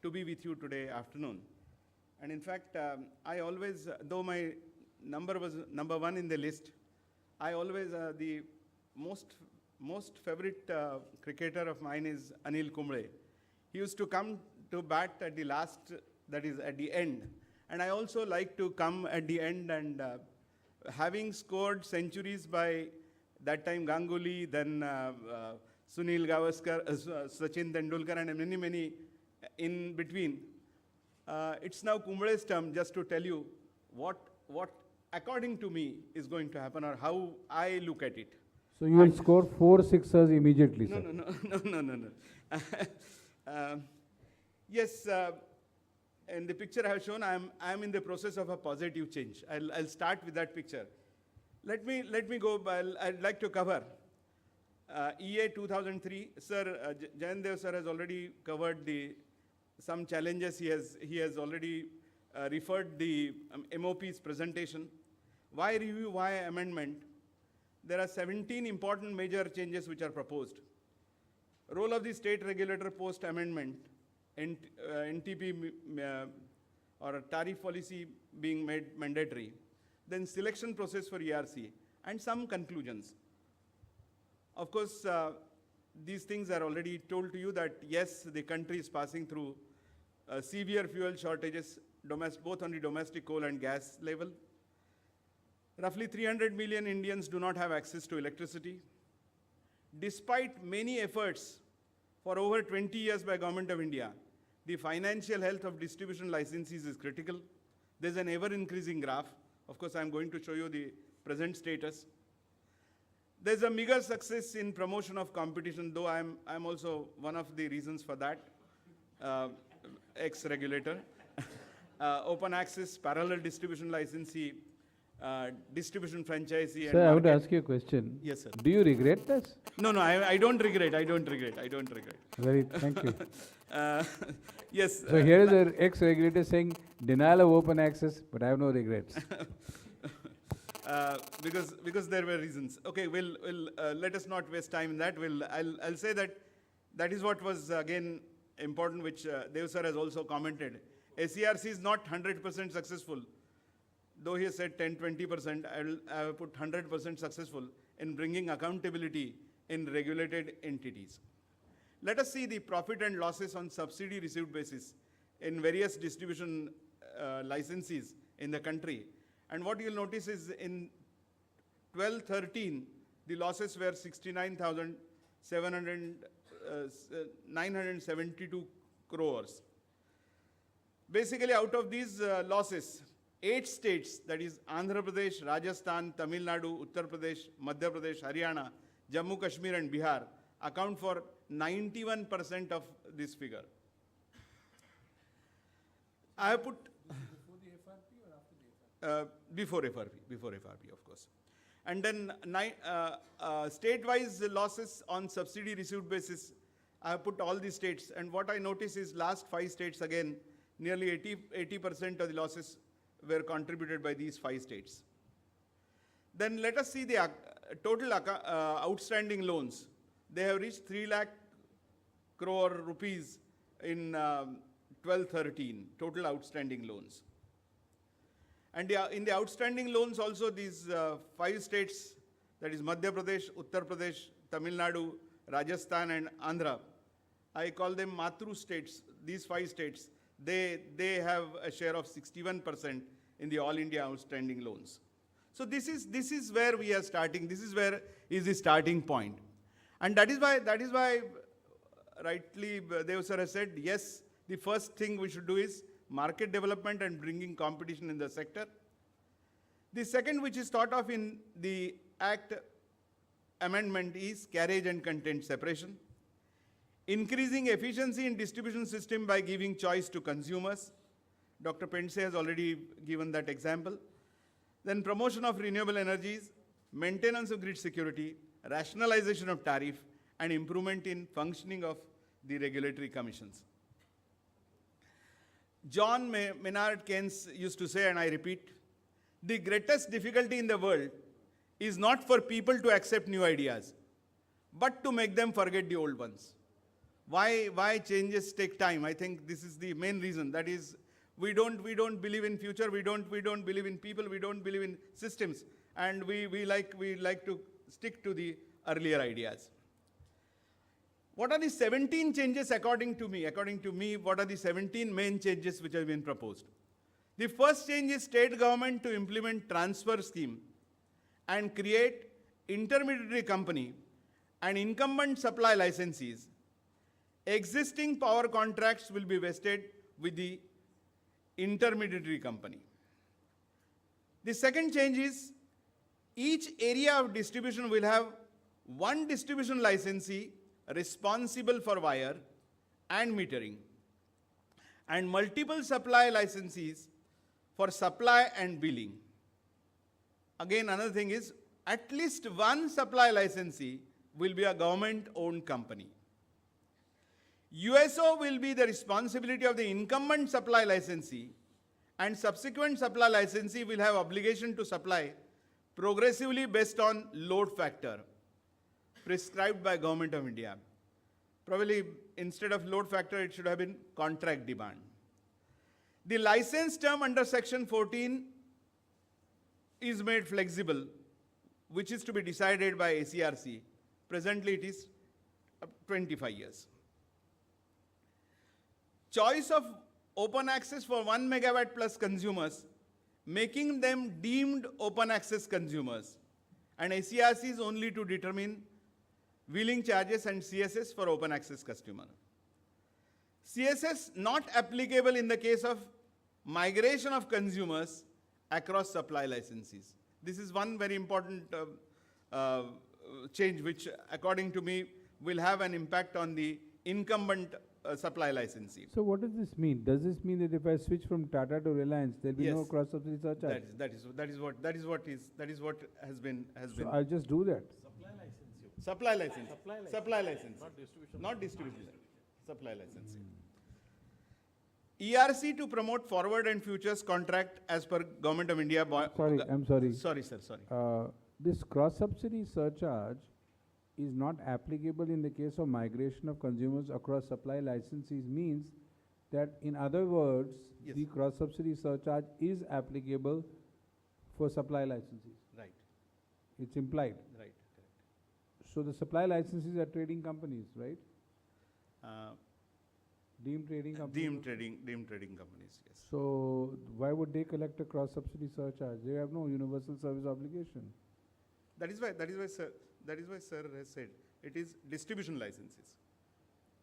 to be with you today afternoon. And in fact, I always, though my number was number one in the list, I always, the most favorite cricketer of mine is Anil Kumble. He used to come to bat at the last, that is at the end. And I also like to come at the end, and having scored centuries by that time Ganguly, then Sunil Gavaskar, Sachin Tendulkar, and many in between. It's now Kumble's term just to tell you what according to me is going to happen, or how I look at it. So you will score 4 sixers immediately, sir. No. Yes, in the picture I have shown, I'm in the process of a positive change. I'll start with that picture. Let me go. I'd like to cover EA 2003. Sir, Jayandev sir has already covered some challenges. He has already referred the MOP's presentation. Why review? Why amendment? There are 17 important major changes which are proposed. Role of the state regulator post amendment, NTP or a tariff policy being made mandatory. Then selection process for ERC, and some conclusions. Of course, these things are already told to you that yes, the country is passing through severe fuel shortages, both on the domestic coal and gas level. Roughly 300 million Indians do not have access to electricity. Despite many efforts for over 20 years by Government of India, the financial health of distribution licensees is critical. There's an ever-increasing graph. Of course, I'm going to show you the present status. There's a meager success in promotion of competition, though I'm also one of the reasons for that, ex-regulator. Open access, parallel distribution licensee, distribution franchisee. Sir, I want to ask you a question. Yes, sir. Do you regret this? No, I don't regret. Very, thank you. Yes. So here is an ex-regulator saying denial of open access, but I have no regrets. Because there were reasons. Okay, we'll let us not waste time in that. I'll say that is what was again important, which Dev sir has also commented. SERC is not 100% successful. Though he has said 10-20%, I will put 100% successful in bringing accountability in regulated entities. Let us see the profit and losses on subsidy received basis in various distribution licensees in the country. And what you'll notice is in 12-13, the losses were 972 crores. Basically, out of these losses, 8 states, that is Andhra Pradesh, Rajasthan, Tamil Nadu, Uttar Pradesh, Madhya Pradesh, Haryana, Jammu Kashmir and Bihar account for 91% of this figure. I have put before the FRP or after the FRP? Before FRP, of course. And then state-wise losses on subsidy received basis, I have put all the states. And what I notice is last 5 states, again, nearly 80% of the losses were contributed by these 5 states. Then let us see the total outstanding loans. They have reached 3 lakh crore rupees in 12-13, total outstanding loans. And in the outstanding loans also, these 5 states, that is Madhya Pradesh, Uttar Pradesh, Tamil Nadu, Rajasthan and Andhra, I call them Matru states. These 5 states, they have a share of 61% in the all India outstanding loans. So this is where we are starting. This is where is the starting point. And that is why rightly Dev sir has said, yes, the first thing we should do is market development and bringing competition in the sector. The second, which is thought of in the Act amendment, is carriage and content separation. Increasing efficiency in distribution system by giving choice to consumers. Dr. Pense has already given that example. Then promotion of renewable energies, maintenance of grid security, rationalization of tariff, and improvement in functioning of the regulatory commissions. John Maynard Keynes used to say, and I repeat, the greatest difficulty in the world is not for people to accept new ideas, but to make them forget the old ones. Why changes take time? I think this is the main reason. That is, we don't believe in future. We don't believe in people. We don't believe in systems, and we like to stick to the earlier ideas. What are the 17 changes according to me? According to me, what are the 17 main changes which have been proposed? The first change is state government to implement transfer scheme and create intermediary company and incumbent supply licensees. Existing power contracts will be vested with the intermediary company. The second change is each area of distribution will have one distribution licensee responsible for wire and metering, and multiple supply licensees for supply and billing. Again, another thing is at least one supply licensee will be a government-owned company. USO will be the responsibility of the incumbent supply licensee, and subsequent supply licensee will have obligation to supply progressively based on load factor prescribed by Government of India. Probably instead of load factor, it should have been contract demand. The license term under section 14 is made flexible, which is to be decided by ACRC. Presently, it is 25 years. Choice of open access for 1 megawatt plus consumers, making them deemed open access consumers. And ACRC is only to determine wheeling charges and CSS for open access customer. CSS not applicable in the case of migration of consumers across supply licenses. This is one very important change which, according to me, will have an impact on the incumbent supply licensee. So what does this mean? Does this mean that if I switch from Tata to Reliance, there'll be no Yes. cross-subsidy surcharge? That is what has been. So I'll just do that. Supply license. Supply license. Not distribution. Not distribution. Supply license. ERC to promote forward and futures contract as per Government of India. Sorry, I'm sorry. Sorry, sir. Sorry. This cross-subsidy surcharge is not applicable in the case of migration of consumers across supply licenses, means that, in other words, Yes. the cross-subsidy surcharge is applicable for supply licenses. Right. It's implied. Right. So the supply licenses are trading companies, right? Correct. Deemed trading companies. Deemed trading companies. Yes. So why would they collect a cross-subsidy surcharge? They have no universal service obligation. That is why, sir has said it is distribution licenses,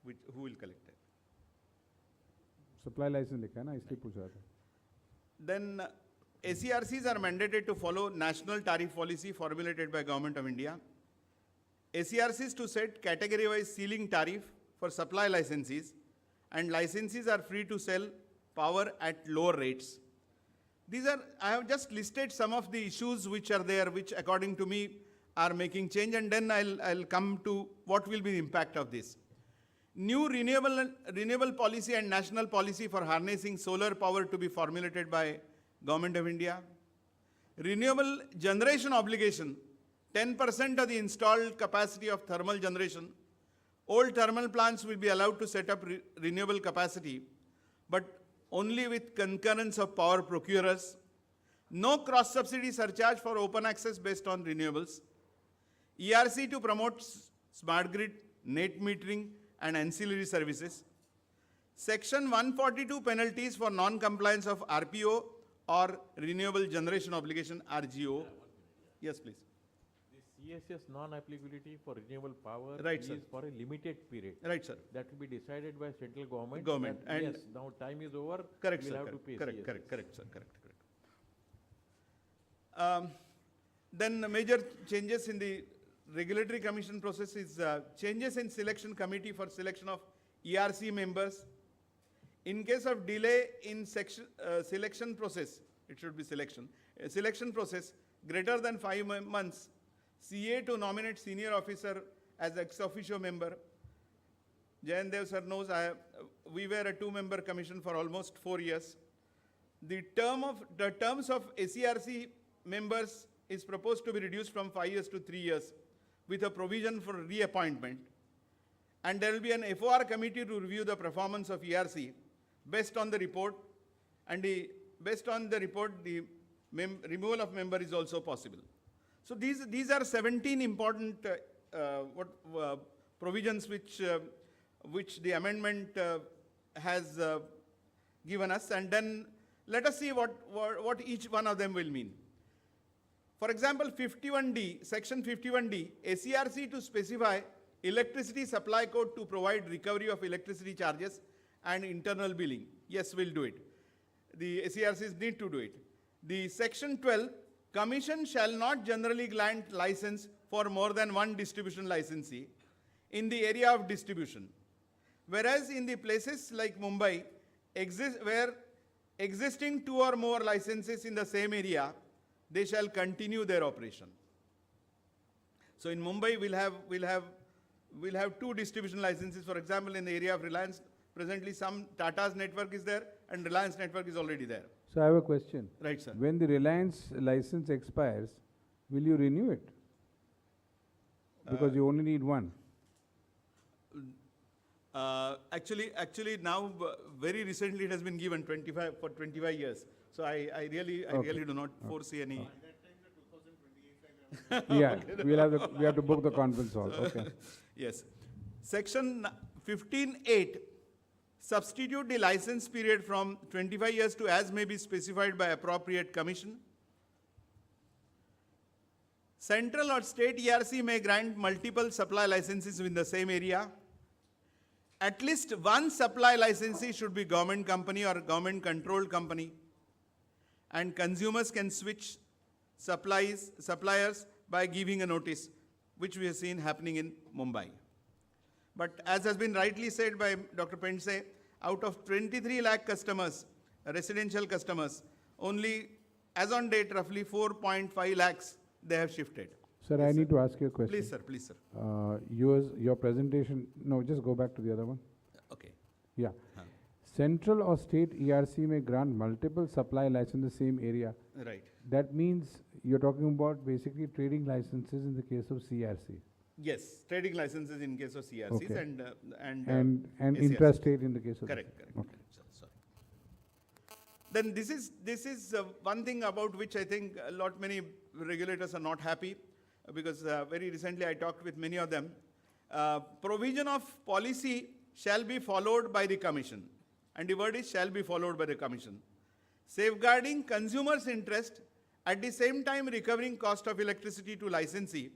who will collect it. Supply license लिखा है ना, इसलिए पूछ रहा था. Then ACRCs are mandated to follow national tariff policy formulated by Government of India. ACRCs to set category-wise ceiling tariff for supply licensees, and licensees are free to sell power at lower rates. I have just listed some of the issues which are there, which according to me are making change, and then I'll come to what will be the impact of this. New renewable policy and national policy for harnessing solar power to be formulated by Government of India. Renewable generation obligation, 10% of the installed capacity of thermal generation. Old thermal plants will be allowed to set up renewable capacity, but only with concurrence of power procurers. No cross-subsidy surcharge for open access based on renewables. ERC to promote smart grid, net metering, and ancillary services. Section 142 penalties for non-compliance of RPO or renewable generation obligation, RGO. Yes, please. The CSS non-applicability for renewable power Right, is sir. for a limited period. Right, sir. That will be decided by central government. Government, that, and- yes, now time is over. Correct, we'll sir. have Correct, to pay correct, CSS. correct, sir. Correct. Then the major changes in the regulatory commission process is changes in selection committee for selection of ERC members. In case of delay in selection process, it should be selection process greater than 5 months, CA to nominate senior officer as ex officio member. Jayan Dev sir knows we were a 2-member commission for almost 4 years. The terms of ACRC members is proposed to be reduced from 5 years to 3 years with a provision for reappointment. And there will be an FOR committee to review the performance of ERC based on the report. And based on the report, the removal of member is also possible. So these are 17 important provisions which the amendment has given us, and then let us see what each one of them will mean. For example, 51D, section 51D, SERC to specify electricity supply code to provide recovery of electricity charges and internal billing. Yes, we'll do it. The SERCs need to do it. The section 12, Commission shall not generally grant license for more than one distribution licensee in the area of distribution. Whereas in the places like Mumbai, where existing 2 or more licenses in the same area, they shall continue their operation. So in Mumbai, we'll have 2 distribution licenses. For example, in the area of Reliance, presently some Tata's network is there and Reliance network is already there. So I have a question. Right, sir. When the Reliance license expires, will you renew it? Because you only need one. Actually now, very recently it has been given for 25 years. So I really do not foresee any. Yeah, we have to book the conference hall. Okay. Yes. Section 15(8), substitute the license period from 25 years to as may be specified by appropriate commission. Central or state ERC may grant multiple supply licenses in the same area. At least one supply licensee should be government company or government controlled company. And consumers can switch suppliers by giving a notice, which we have seen happening in Mumbai. But as has been rightly said by Dr. Pense, out of 23 lakh customers, residential customers, only as on date roughly 4.5 lakhs they have shifted. Sir, Yes, I sir. need to ask you a question. Please, sir, please, sir. Your presentation, no, just go back to the other one. Okay. Yeah. Huh. Central or state ERC may grant multiple supply licenses in the same area. Right. That means you're talking about basically trading licenses in the case of CRC. Yes, trading licenses in case of CRCs Okay. and And SERCs. intrastate in the case of. Correct, correct. Okay. Sorry. Then this is one thing about which I think many regulators are not happy, because very recently I talked with many of them. Provision of policy shall be followed by the commission, and the word is shall be followed by the commission. Safeguarding consumers' interest, at the same time recovering cost of electricity to licensee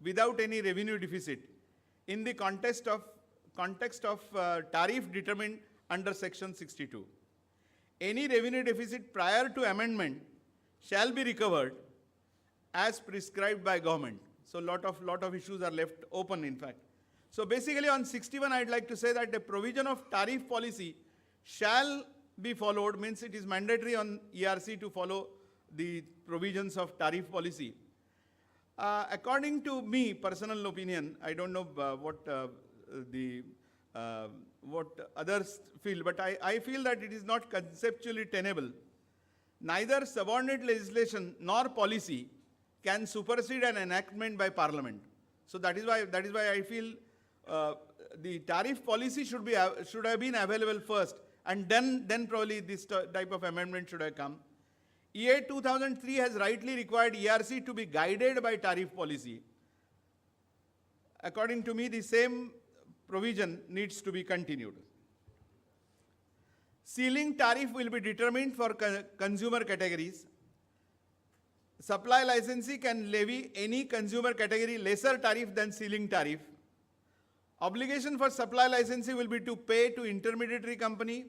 without any revenue deficit in the context of tariff determined under section 62. Any revenue deficit prior to amendment shall be recovered as prescribed by government. So lot of issues are left open, in fact. So basically on 61, I'd like to say that the provision of tariff policy shall be followed, means it is mandatory on ERC to follow the provisions of tariff policy. According to me, personal opinion, I don't know what others feel, but I feel that it is not conceptually tenable. Neither subordinate legislation nor policy can supersede an enactment by Parliament. So that is why I feel the tariff policy should have been available first, and then probably this type of amendment should have come. EA 2003 has rightly required ERC to be guided by tariff policy. According to me, the same provision needs to be continued. Ceiling tariff will be determined for consumer categories. Supply licensee can levy any consumer category lesser tariff than ceiling tariff. Obligation for supply licensee will be to pay to intermediary company,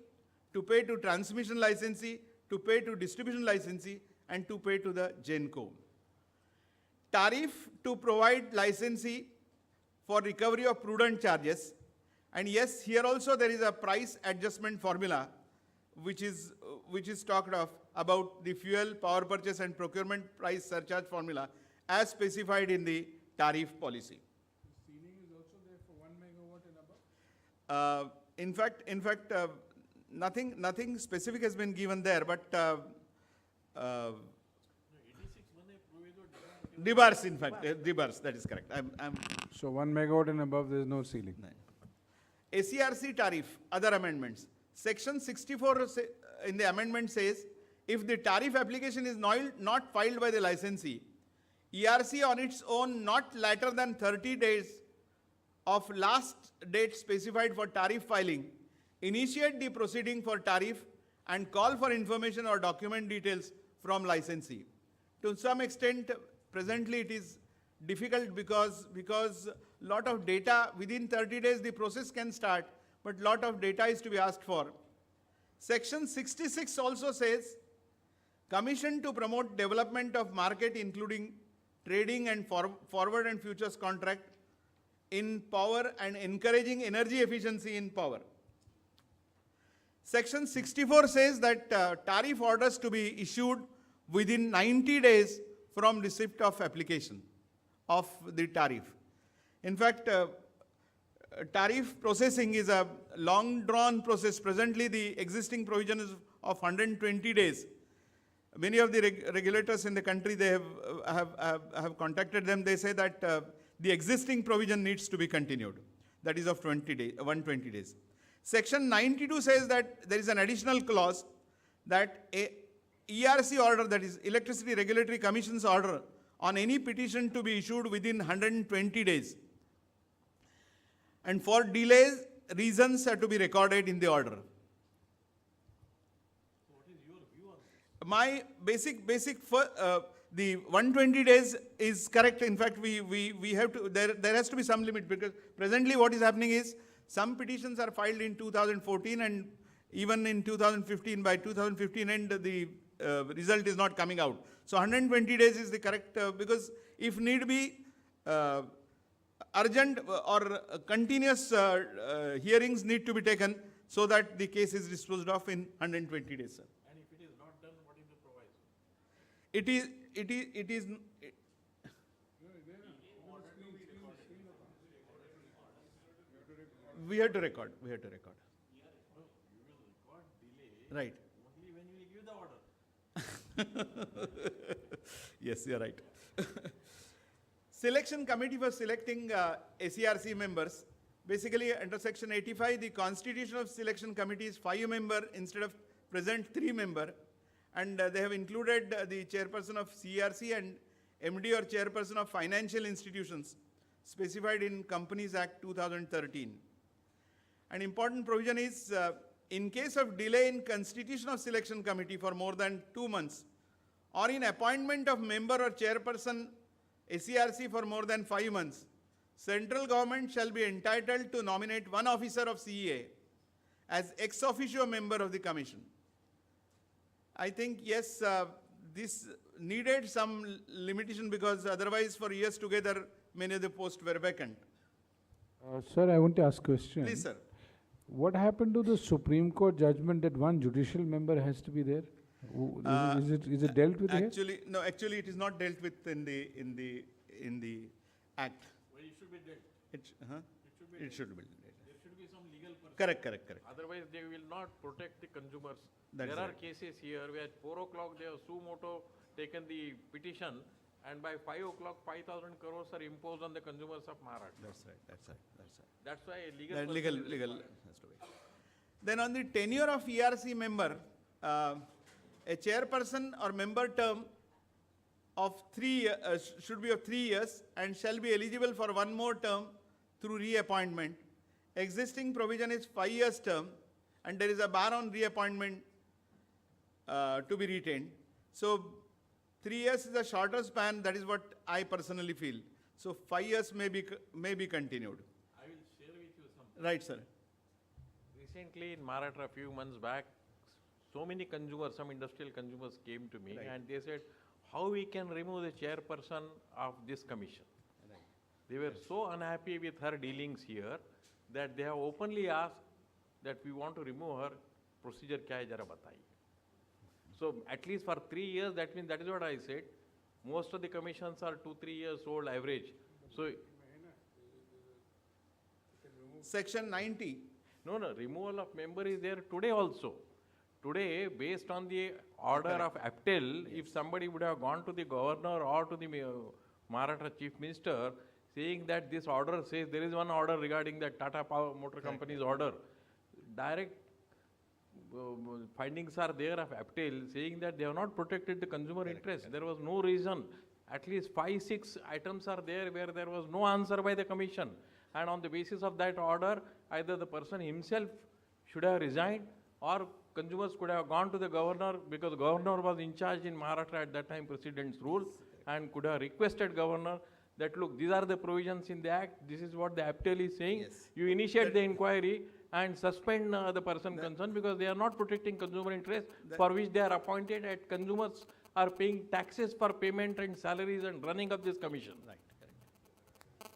to pay to transmission licensee, to pay to distribution licensee, and to pay to the GenCo. Tariff to provide licensee for recovery of prudent charges. And yes, here also there is a price adjustment formula which is talked of about the fuel, power purchase and procurement price surcharge formula as specified in the tariff policy. Ceiling is also there for 1 megawatt and above? In fact, nothing specific has been given there, but debars, in fact, debars, that is correct. So 1 megawatt and above, there is no ceiling. SERC tariff, other amendments. Section 64 in the amendment says, if the tariff application is not filed by the licensee, ERC on its own not later than 30 days of last date specified for tariff filing, initiate the proceeding for tariff and call for information or document details from licensee. To some extent, presently it is difficult because lot of data within 30 days the process can start, but lot of data is to be asked for. Section 66 also says, commission to promote development of market including trading and forward and futures contract in power and encouraging energy efficiency in power. Section 64 says that tariff orders to be issued within 90 days from receipt of application of the tariff. In fact, tariff processing is a long drawn process. Presently, the existing provision is of 120 days. Many of the regulators in the country, they have contacted them. They say that the existing provision needs to be continued. That is of 120 days. Section 92 says that there is an additional clause that a ERC order, that is Electricity Regulatory Commission's order, on any petition to be issued within 120 days. And for delays, reasons are to be recorded in the order. My the 120 days is correct. In fact, we have to, there has to be some limit, because presently what is happening is some petitions are filed in 2014 and even in 2015, by 2015 end the result is not coming out. So 120 days is the correct, because if need be, urgent or continuous hearings need to be taken so that the case is disposed of in 120 days, sir. And if it is not done, what is the proviso? It is, we have to record. Right. Only when you will give the order. Yes, you're right. Selection committee for selecting SERC members. Basically, under section 85, the constitution of selection committee is 5-member instead of present 3-member. And they have included the chairperson of CERC and MD or chairperson of financial institutions specified in Companies Act 2013. An important provision is, in case of delay in constitution of selection committee for more than 2 months, or in appointment of member or chairperson SERC for more than 5 months, central government shall be entitled to nominate one officer of CEA as ex officio member of the commission. I think, yes, this needed some limitation, because otherwise for years together, many of the posts were vacant. Sir, I want to ask a question. Please, sir. What happened to the Supreme Court judgment that one judicial member has to be there? Is it dealt with here? Actually, no. Actually, it is not dealt with in the act. Well, it should be dealt. It should be. There should be some legal person. Correct. Otherwise, they will not protect the consumers. That's There are right. cases here where at 4 o'clock they have suo moto taken the petition, and by 5 o'clock 5,000 crores are imposed on the consumers of Maharashtra. That's right. That's why a legal That person legal is required. has to be. Then on the tenure of ERC member, a chairperson or member term of should be of 3 years and shall be eligible for one more term through reappointment. Existing provision is 5 years term, and there is a bar on reappointment to be retained. So 3 years is a shorter span. That is what I personally feel. So 5 years may be continued. I will share with you something. Right, sir. Recently in Maharashtra, a few months back, so many consumers, some industrial consumers came to me Right. and they said, how we can remove the chairperson of this commission? They were so unhappy with her dealings here that they have openly asked that we want to remove her. Procedure kya hai, jara bataiye. So at least for 3 years, that means, that is what I said. Most of the commissions are 2-3 years old average. So Section 90. no, removal of member is there today also. Today, based on the order of APTEL, if somebody would have gone to the governor or to the Maharashtra chief minister, saying that this order says, there is one order regarding that Tata Power Motor Company's order. Direct findings are there of APTEL saying that they have not protected the consumer interest. There was no reason. At least 5, 6 items are there where there was no answer by the commission. And on the basis of that order, either the person himself should have resigned or consumers could have gone to the governor, because the governor was in charge in Maharashtra at that time, President's rule, and could have requested governor that, look, these are the provisions in the act, this is what the APTEL is saying. Yes. You initiate the inquiry and suspend the person concerned, because they are not protecting consumer interest for which they are appointed, and consumers are paying taxes for payment and salaries and running of this commission. Right, correct.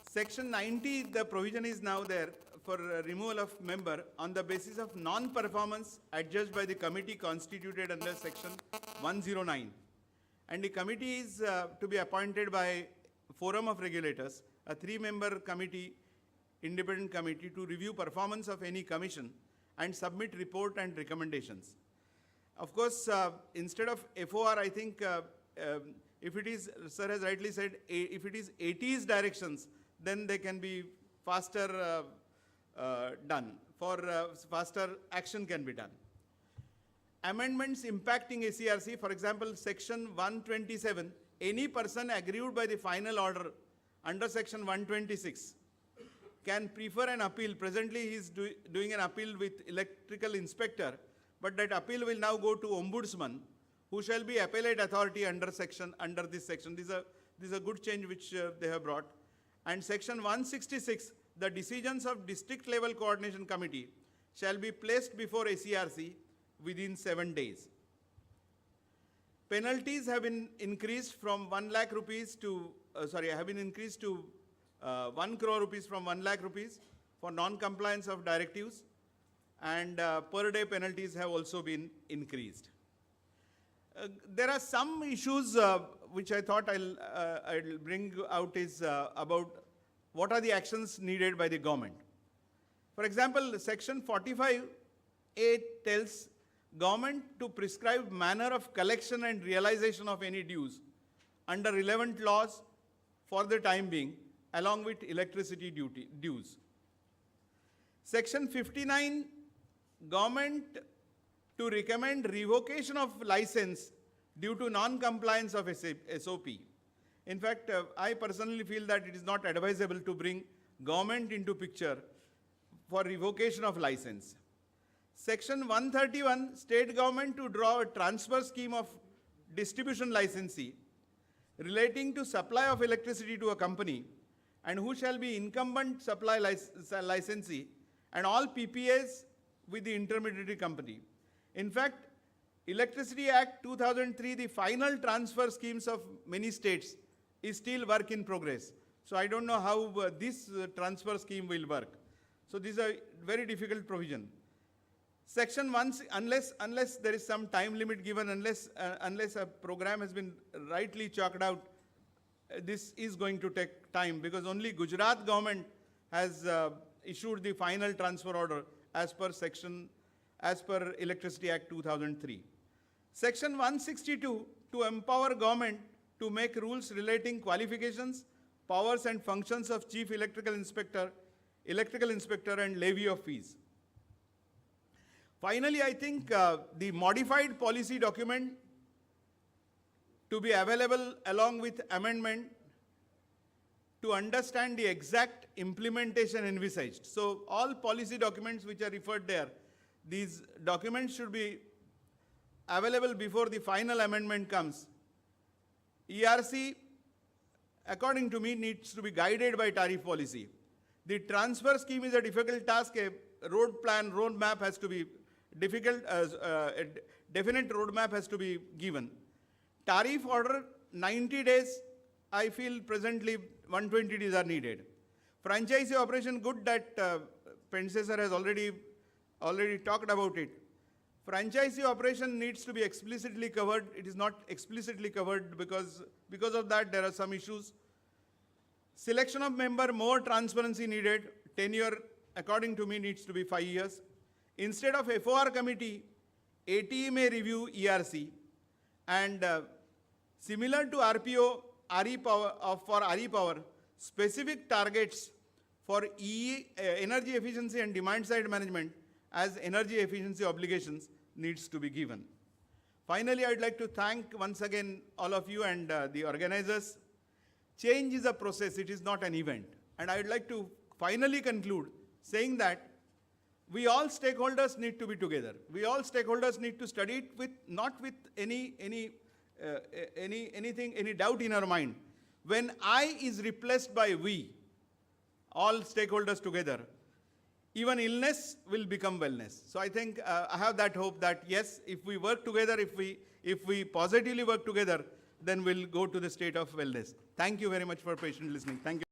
Section 90, the provision is now there for removal of member on the basis of non-performance adjudged by the committee constituted under section 109. And the committee is to be appointed by Forum of Regulators, a 3-member committee, independent committee to review performance of any commission and submit report and recommendations. Of course, instead of FOR, I think if it is, sir has rightly said, if it is AT's directions, then they can be faster done, faster action can be done. Amendments impacting ACRC, for example, section 127, any person aggrieved by the final order under section 126 can prefer an appeal. Presently, he is doing an appeal with electrical inspector, but that appeal will now go to ombudsman, who shall be appellate authority under this section. This is a good change which they have brought. And section 166, the decisions of district level coordination committee shall be placed before ACRC within 7 days. Penalties have been increased from 1 lakh rupees to, have been increased to 1 crore rupees from 1 lakh rupees for non-compliance of directives, and per day penalties have also been increased. There are some issues which I thought I'll bring out is about what are the actions needed by the government. For example, section 45A tells government to prescribe manner of collection and realization of any dues under relevant laws for the time being, along with electricity dues. Section 59, government to recommend revocation of license due to non-compliance of SOP. In fact, I personally feel that it is not advisable to bring government into picture for revocation of license. Section 131, state government to draw a transfer scheme of distribution licensee relating to supply of electricity to a company, and who shall be incumbent supply licensee and all PPAs with the intermediary company. In fact, Electricity Act 2003, the final transfer schemes of many states is still work in progress. So I don't know how this transfer scheme will work. So this is a very difficult provision. Section 1, unless there is some time limit given, unless a program has been rightly chalked out, this is going to take time, because only Gujarat government has issued the final transfer order as per Electricity Act 2003. Section 162, to empower government to make rules relating qualifications, powers and functions of chief electrical inspector and levy of fees. Finally, I think the modified policy document to be available along with amendment to understand the exact implementation envisaged. So all policy documents which are referred there, these documents should be available before the final amendment comes. ERC, according to me, needs to be guided by tariff policy. The transfer scheme is a difficult task. A roadmap has to be difficult, a definite roadmap has to be given. Tariff order, 90 days, I feel presently 120 days are needed. Franchisee operation, good that predecessor has already talked about it. Franchisee operation needs to be explicitly covered. It is not explicitly covered because of that there are some issues. Selection of member, more transparency needed. Tenure, according to me, needs to be 5 years. Instead of FOR committee, ATE may review ERC, and similar to RPO, RE Power, for RE Power, specific targets for energy efficiency and demand side management as energy efficiency obligations needs to be given. Finally, I'd like to thank once again all of you and the organizers. Change is a process, it is not an event. And I'd like to finally conclude saying that we all stakeholders need to be together. We all stakeholders need to study it with not with any doubt in our mind. When I is replaced by we, all stakeholders together, even illness will become wellness. So I think I have that hope that yes, if we work together, if we positively work together, then we'll go to the state of wellness. Thank you very much for patient listening. Thank you.